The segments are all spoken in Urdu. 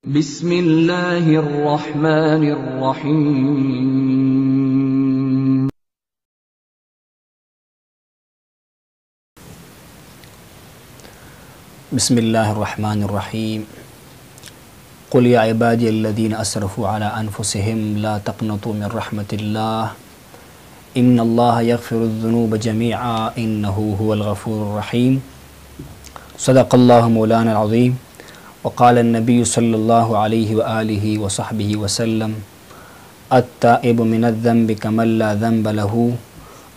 بسم اللہ الرحمن الرحیم بسم اللہ الرحمن الرحیم قل یا عبادی الذین اسرفوا علی انفسہم لا تقنطوا من رحمت اللہ ان اللہ یغفر الذنوب جمیعا انہ هو الغفور الرحیم صدق اللہ مولانا العظیم وقال النبی صلی اللہ علیہ وآلہ وصحبہ وسلم التائب من الذنب کمن لا ذنب له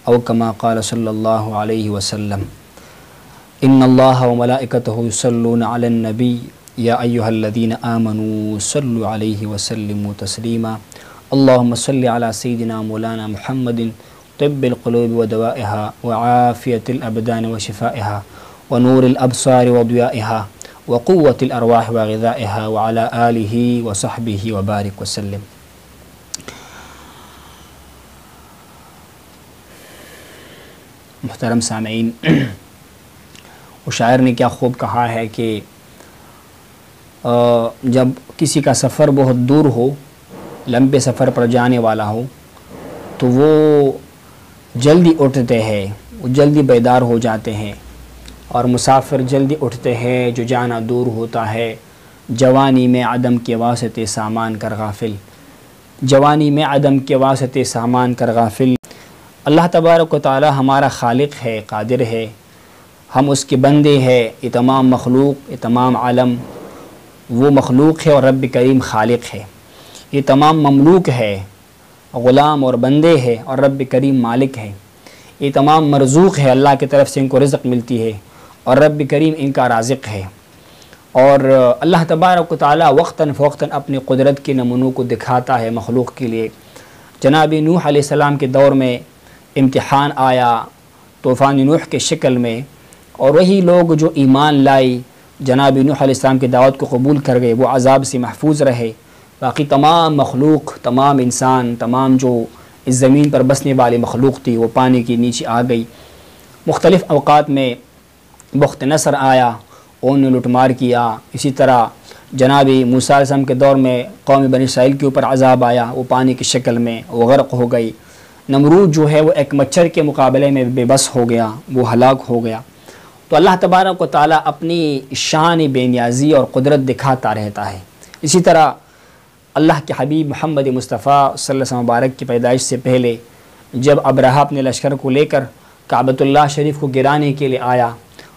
او کما قال صلی اللہ علیہ وسلم ان اللہ وملائکتہ یصلون علی النبی یا ایہا الذین آمنوا صلوا علیہ وسلموا تسلیما اللہم صلی علی سیدنا مولانا محمد طب القلوب ودوائها وعافیت الابدان وشفائها ونور الابصار وضیائها وقوت الارواح وغذائها وعلى آلہ وصحبہ وبارک وسلم۔ محترم سامعین، شاعر نے کیا خوب کہا ہے کہ جب کسی کا سفر بہت دور ہو، لمبے سفر پر جانے والا ہو، تو وہ جلدی اٹھتے ہیں، وہ جلدی بیدار ہو جاتے ہیں، اور مسافر جلدی اٹھتے ہیں جو جانا دور ہوتا ہے۔ جوانی میں عدم کے واسطے سامان کر غافل، جوانی میں عدم کے واسطے سامان کر غافل۔ اللہ تبارک و تعالی ہمارا خالق ہے، قادر ہے، ہم اس کے بندے ہیں۔ یہ تمام مخلوق، یہ تمام عالم وہ مخلوق ہے اور رب کریم خالق ہے۔ یہ تمام مملوک ہے، غلام اور بندے ہے، اور رب کریم مالک ہے۔ یہ تمام مرزوق ہے، اللہ کی طرف سے ان کو رزق ملتی ہے، اور رب کریم ان کا رازق ہے۔ اور اللہ تبارک و تعالی وقتاً فوقتاً اپنی قدرت کے نمونوں کو دکھاتا ہے مخلوق کے لیے۔ جناب نوح علیہ السلام کے دور میں امتحان آیا طوفان نوح کے شکل میں، اور وہی لوگ جو ایمان لائی، جناب نوح علیہ السلام کی دعوت کو قبول کر گئے، وہ عذاب سے محفوظ رہے۔ باقی تمام مخلوق، تمام انسان، تمام جو اس زمین پر بسنے والی مخلوق تھی، وہ پانی کے نیچے آ گئی۔ مختلف اوقات میں بخت نصر آیا، اون نے لٹ مار کیا۔ اسی طرح جناب موسیٰ علیہ السلام کے دور میں قوم بنی اسرائیل کے اوپر عذاب آیا، وہ پانی کی شکل میں وہ غرق ہو گئی۔ نمرود جو ہے وہ ایک مچھر کے مقابلے میں بے بس ہو گیا، وہ ہلاک ہو گیا۔ تو اللہ تبارک و تعالیٰ اپنی شان بے نیازی اور قدرت دکھاتا رہتا ہے۔ اسی طرح اللہ کے حبیب محمد مصطفیٰ صلی اللہ علیہ وسلم مبارک کی پیدائش سے پہلے جب ابرہہ اپنے لشکر کو لے کر کعبۃ اللہ شریف کو گرانے کے لیے آیا،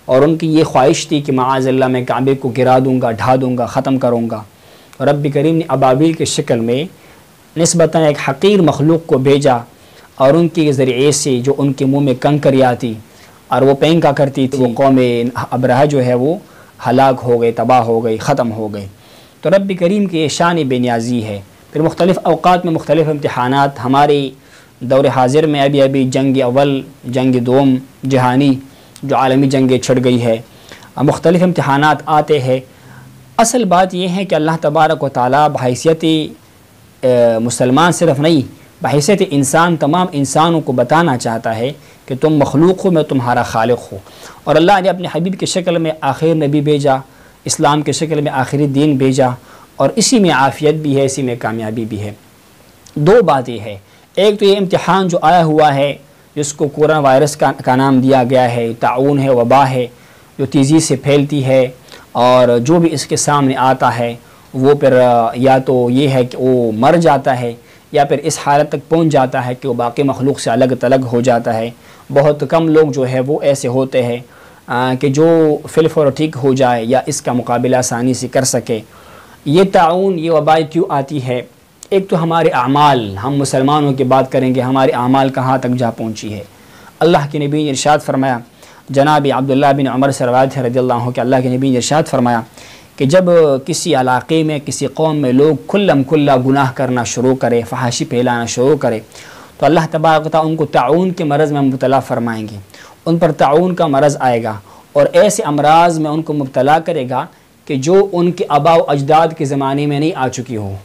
اور ان کی یہ خواہش تھی کہ معاذ اللہ میں کعبے کو گرا دوں گا، ڈھا دوں گا، ختم کروں گا، اور رب کریم نے ابابیل کے شکل میں نسبتاً ایک حقیر مخلوق کو بھیجا، اور ان کے ذریعے سے جو ان کے منہ میں کنکریاں آتی اور وہ پینکا کرتی تھی، وہ قوم ابرہہ جو ہے وہ ہلاک ہو گئے، تباہ ہو گئی، ختم ہو گئے۔ تو رب کریم کی یہ شان بے نیازی ہے۔ پھر مختلف اوقات میں مختلف امتحانات، ہمارے دور حاضر میں ابھی جنگ اول، جنگ دوم جہانی جو عالمی جنگیں چھڑ گئی ہے، مختلف امتحانات آتے ہیں۔ اصل بات یہ ہے کہ اللہ تبارک و تعالیٰ بحیثیت مسلمان صرف نہیں، بحیثیت انسان تمام انسانوں کو بتانا چاہتا ہے کہ تم مخلوق ہو، میں تمہارا خالق ہوں۔ اور اللہ نے اپنے حبیب کی شکل میں آخر نبی بھیجا، اسلام کی شکل میں آخری دین بھیجا، اور اسی میں عافیت بھی ہے، اسی میں کامیابی بھی ہے۔ دو باتیں ہیں، ایک تو یہ امتحان جو آیا ہوا ہے جس کو کورونا وائرس کا نام دیا گیا ہے، طاعون ہے، وبا ہے، جو تیزی سے پھیلتی ہے، اور جو بھی اس کے سامنے آتا ہے وہ پھر یا تو یہ ہے کہ وہ مر جاتا ہے، یا پھر اس حالت تک پہنچ جاتا ہے کہ وہ باقی مخلوق سے الگ تلگ ہو جاتا ہے۔ بہت کم لوگ جو ہے وہ ایسے ہوتے ہیں کہ جو فی الفور ٹھیک ہو جائے یا اس کا مقابلہ آسانی سے کر سکے۔ یہ طاعون، یہ وبا کیوں آتی ہے؟ ایک تو ہمارے اعمال، ہم مسلمانوں کی بات کریں گے، ہمارے اعمال کہاں تک جا پہنچی ہے۔ اللہ کے نبی نے ارشاد فرمایا، جناب عبداللہ بن عمر سے روایت ہے رضی اللہ عنہ کہ اللہ کے نبی نے ارشاد فرمایا کہ جب کسی علاقے میں، کسی قوم میں لوگ کھلم کھلا گناہ کرنا شروع کرے، فحاشی پھیلانا شروع کرے، تو اللہ تبارک و تعالیٰ ان کو طاعون کے مرض میں مبتلا فرمائیں گے، ان پر طاعون کا مرض آئے گا، اور ایسے امراض میں ان کو مبتلا کرے گا کہ جو ان کے آباء و اجداد کے زمانے میں نہیں آ چکی ہو۔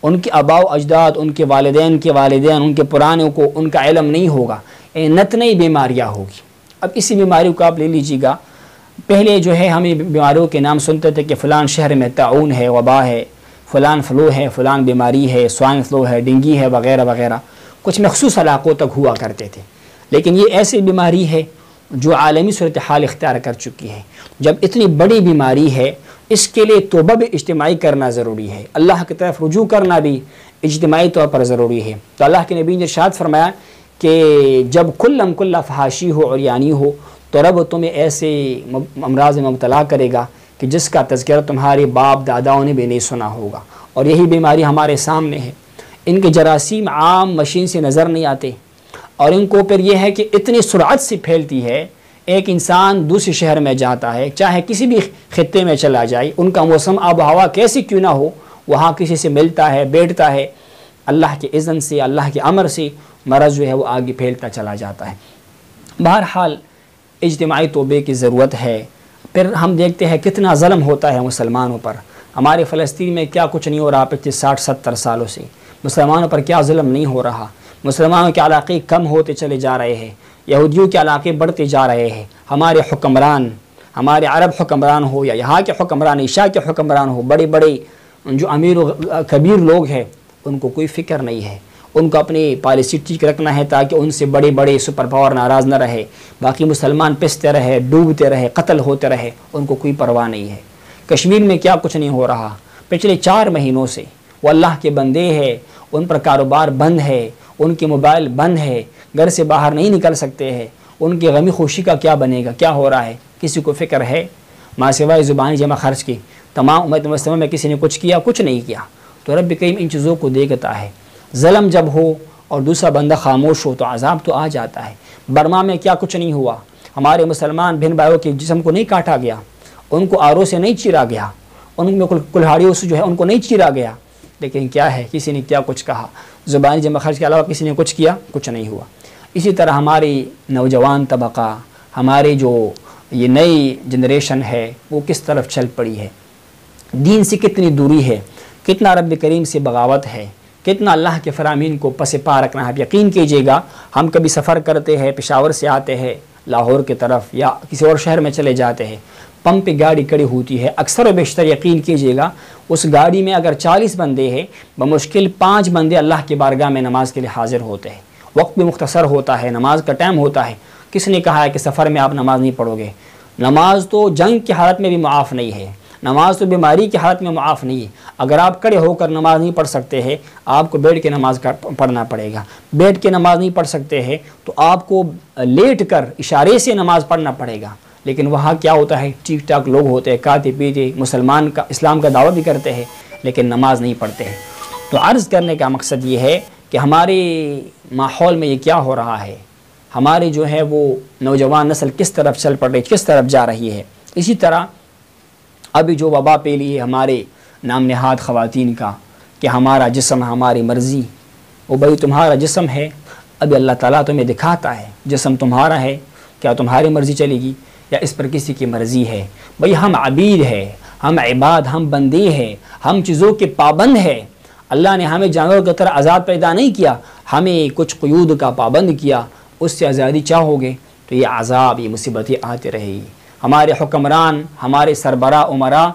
ان کے آباء و اجداد، ان کے والدین کے والدین، ان کے پرانوں کو ان کا علم نہیں ہوگا، نت نئی بیماریاں ہوگی۔ اب اسی بیماری کو آپ لے لیجیے گا، پہلے جو ہے ہمیں بیماریوں کے نام سنتے تھے کہ فلان شہر میں طاعون ہے، وبا ہے، فلان فلو ہے، فلان بیماری ہے، سوائن فلو ہے، ڈینگی ہے، وغیرہ وغیرہ، کچھ مخصوص علاقوں تک ہوا کرتے تھے. لیکن یہ ایسی بیماری ہے جو عالمی صورتحال اختیار کر چکی ہے. جب اتنی بڑی بیماری ہے اس کے لیے توبہ بھی اجتماعی کرنا ضروری ہے، اللہ کی طرف رجوع کرنا بھی اجتماعی طور پر ضروری ہے. تو اللہ کے نبی نے ارشاد فرمایا کہ جب کل فحاشی ہو اور یعنی ہو تو رب تمہیں ایسے امراض میں مبتلا کرے گا کہ جس کا تذکرہ تمہارے باپ داداؤں نے بھی نہیں سنا ہوگا. اور یہی بیماری ہمارے سامنے ہے. ان کے جراثیم عام مشین سے نظر نہیں آتے، اور ان کو پھر یہ ہے کہ اتنی سرعت سے پھیلتی ہے. ایک انسان دوسرے شہر میں جاتا ہے، چاہے کسی بھی خطے میں چلا جائے، ان کا موسم آب و ہوا کیسی کیوں نہ ہو، وہاں کسی سے ملتا ہے، بیٹھتا ہے، اللہ کے اذن سے، اللہ کے امر سے مرض جو ہے وہ آگے پھیلتا چلا جاتا ہے. بہرحال اجتماعی توبے کی ضرورت ہے. پھر ہم دیکھتے ہیں کتنا ظلم ہوتا ہے مسلمانوں پر. ہمارے فلسطین میں کیا کچھ نہیں ہو رہا پچھلے 60-70 سالوں سے. مسلمانوں پر کیا ظلم نہیں ہو رہا. مسلمانوں کے علاقے کم ہوتے چلے جا رہے ہیں، یہودیوں کے علاقے بڑھتے جا رہے ہیں. ہمارے حکمران، ہمارے عرب حکمران ہو یا یہاں کے حکمران، ایشیا کے حکمران ہو، بڑے بڑے جو امیر و کبیر لوگ ہیں، ان کو کوئی فکر نہیں ہے. ان کو اپنی پالیسی ٹھیک رکھنا ہے تاکہ ان سے بڑے بڑے سپر پاور ناراض نہ رہے، باقی مسلمان پستے رہے، ڈوبتے رہے، قتل ہوتے رہے، ان کو کوئی پرواہ نہیں ہے. کشمیر میں کیا کچھ نہیں ہو رہا پچھلے 4 مہینوں سے. وہ اللہ کے بندے ہیں، ان پر کاروبار بند ہے، ان کے موبائل بند ہے، گھر سے باہر نہیں نکل سکتے ہیں. ان کی غمی خوشی کا کیا بنے گا؟ کیا ہو رہا ہے؟ کسی کو فکر ہے؟ ماں سوائے زبانی جمع خرچ کی تمام امت مسلمہ میں کسی نے کچھ کیا؟ کچھ نہیں کیا. تو رب کریم ان چیزوں کو دیکھتا ہے. ظلم جب ہو اور دوسرا بندہ خاموش ہو تو عذاب تو آ جاتا ہے. برما میں کیا کچھ نہیں ہوا. ہمارے مسلمان بہن بھائیوں کے جسم کو نہیں کاٹا گیا، ان کو آروں سے نہیں چیرا گیا، ان میں کلہاڑیوں سے جو ہے ان کو نہیں چیرا گیا. لیکن کیا ہے، کسی نے کیا کچھ کہا؟ زبانی جمع خرچ کے علاوہ کسی نے کچھ کیا؟ کچھ نہیں ہوا. اسی طرح ہماری نوجوان طبقہ، ہماری جو یہ نئی جنریشن ہے وہ کس طرف چل پڑی ہے. دین سے کتنی دوری ہے، کتنا رب کریم سے بغاوت ہے، کتنا اللہ کے فرامین کو پس پا رکھنا ہے. یقین کیجئے گا ہم کبھی سفر کرتے ہیں، پشاور سے آتے ہیں لاہور کی طرف یا کسی اور شہر میں چلے جاتے ہیں، پمپ پہ گاڑی کھڑی ہوتی ہے، اکثر و بیشتر یقین کیجئے گا اس گاڑی میں اگر 40 بندے ہیں بمشکل 5 بندے اللہ کی بارگاہ میں نماز کے لیے حاضر ہوتے ہیں. وقت بھی مختصر ہوتا ہے، نماز کا ٹائم ہوتا ہے. کس نے کہا ہے کہ سفر میں آپ نماز نہیں پڑھو گے؟ نماز تو جنگ کی حالت میں بھی معاف نہیں ہے، نماز تو بیماری کی حالت میں معاف نہیں ہے. اگر آپ کھڑے ہو کر نماز نہیں پڑھ سکتے ہیں آپ کو بیٹھ کے نماز پڑھنا پڑے گا. بیٹھ کے نماز نہیں پڑھ سکتے ہیں تو آپ کو لیٹ کر اشارے سے نماز پڑھنا پڑے گا. لیکن وہاں کیا ہوتا ہے، ٹھیک ٹاک لوگ ہوتے ہیں، کھاتے پیتے، مسلمان کا اسلام کا دعویٰ بھی کرتے ہیں لیکن نماز نہیں پڑھتے ہیں. تو عرض کرنے کا مقصد یہ ہے کہ ہمارے ماحول میں یہ کیا ہو رہا ہے، ہماری جو ہے وہ نوجوان نسل کس طرف چل پڑ رہی، کس طرف جا رہی ہے. اسی طرح ابھی جو وبا پھیلی ہے ہمارے نام نہاد خواتین کا کہ ہمارا جسم ہماری مرضی، وہ بھائی تمہارا جسم ہے، ابھی اللہ تعالیٰ تمہیں دکھاتا ہے جسم تمہارا ہے، کیا تمہاری مرضی چلے گی یا اس پر کسی کی مرضی ہے؟ بھائی ہم عبید ہیں، ہم عباد، ہم بندے ہیں، ہم چیزوں کے پابند ہیں. اللہ نے ہمیں جانوروں کی طرح آزاد پیدا نہیں کیا، ہمیں کچھ قیود کا پابند کیا. اس سے آزادی چاہو گے تو یہ عذاب، یہ مصیبتیں آتے رہے گی. ہمارے حکمران، ہمارے سربراہ عمراء،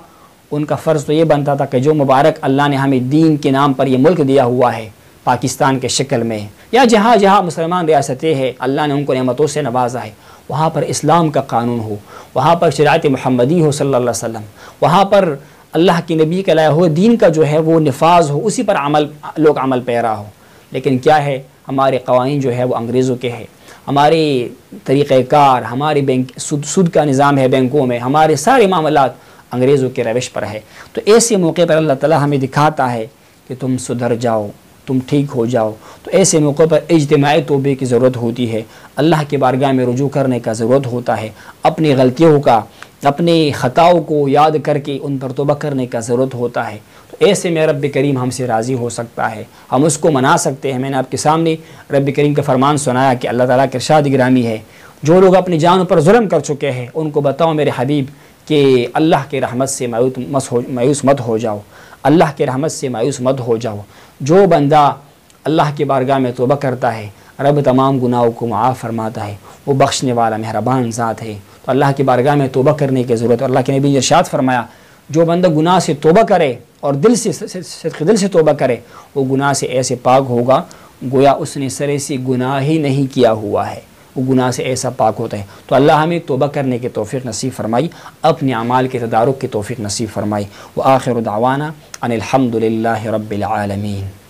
ان کا فرض تو یہ بنتا تھا کہ جو مبارک اللہ نے ہمیں دین کے نام پر یہ ملک دیا ہوا ہے پاکستان کے شکل میں یا جہاں جہاں مسلمان ریاستیں ہیں اللہ نے ان کو نعمتوں سے نوازا ہے، وہاں پر اسلام کا قانون ہو، وہاں پر شریعت محمدی ہو صلی اللہ علیہ وسلم، وہاں پر اللہ کے نبی کے لائے ہوئے دین کا جو ہے وہ نفاذ ہو، اسی پر لوگ عمل پیرا ہو. لیکن کیا ہے، ہمارے قوانین جو ہے وہ انگریزوں کے ہیں، ہمارے طریقہ کار، ہماری بینک سود کا نظام ہے بینکوں میں، ہمارے سارے معاملات انگریزوں کے روش پر ہے. تو ایسے موقع پر اللہ تعالیٰ ہمیں دکھاتا ہے کہ تم سدھر جاؤ، تم ٹھیک ہو جاؤ. تو ایسے موقع پر اجتماعی توبے کی ضرورت ہوتی ہے، اللہ کے بارگاہ میں رجوع کرنے کا ضرورت ہوتا ہے، اپنی غلطیوں کا، اپنے خطاؤں کو یاد کر کے ان پر توبہ کرنے کا ضرورت ہوتا ہے. تو ایسے میں رب کریم ہم سے راضی ہو سکتا ہے، ہم اس کو منا سکتے ہیں. میں نے آپ کے سامنے رب کریم کا فرمان سنایا کہ اللہ تعالیٰ کے ارشاد گرامی ہے، جو لوگ اپنی جانوں پر ظلم کر چکے ہیں ان کو بتاؤ میرے حبیب کہ اللہ کے رحمت سے مایوس مت ہو جاؤ، اللہ کے رحمت سے مایوس مت ہو جاؤ. جو بندہ اللہ کے بارگاہ میں توبہ کرتا ہے رب تمام گناہوں کو معاف فرماتا ہے، وہ بخشنے والا مہربان ذات ہے. تو اللہ کی بارگاہ میں توبہ کرنے کی ضرورت ہے. اللہ کے نبی نے ارشاد فرمایا جو بندہ گناہ سے توبہ کرے اور صدق دل سے توبہ کرے، وہ گناہ سے ایسے پاک ہوگا گویا اس نے سرے سے گناہ ہی نہیں کیا ہوا ہے، وہ گناہ سے ایسا پاک ہوتا ہے۔ تو اللہ ہمیں توبہ کرنے کی توفیق نصیب فرمائی، اپنے اعمال کے تدارک کی توفیق نصیب فرمائی۔ وآخر دعوانا ان الحمد للہ رب العالمین۔